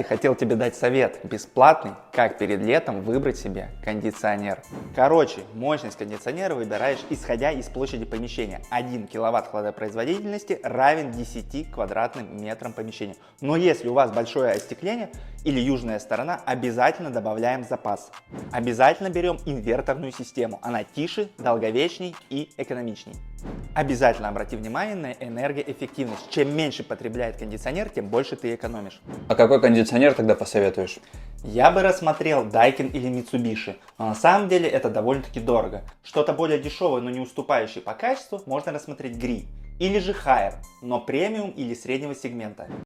Хотел тебе дать совет бесплатный, как перед летом выбрать себе кондиционер. Короче, мощность кондиционера выбираешь исходя из площади помещения. 1 киловатт хладопроизводительности равен 10 квадратным метрам помещения. Но если у вас большое остекление или южная сторона, обязательно добавляем запас. Обязательно берем инверторную систему. Она тише, долговечней и экономичней. Обязательно обрати внимание на энергоэффективность. Чем меньше потребляет кондиционер, тем больше ты экономишь. А какой кондиционер тогда посоветуешь? Я бы рассмотрел Daikin или Mitsubishi, но на самом деле это довольно-таки дорого. Что-то более дешевое, но не уступающее по качеству, можно рассмотреть Gree. Или же Haier, но премиум или среднего сегмента.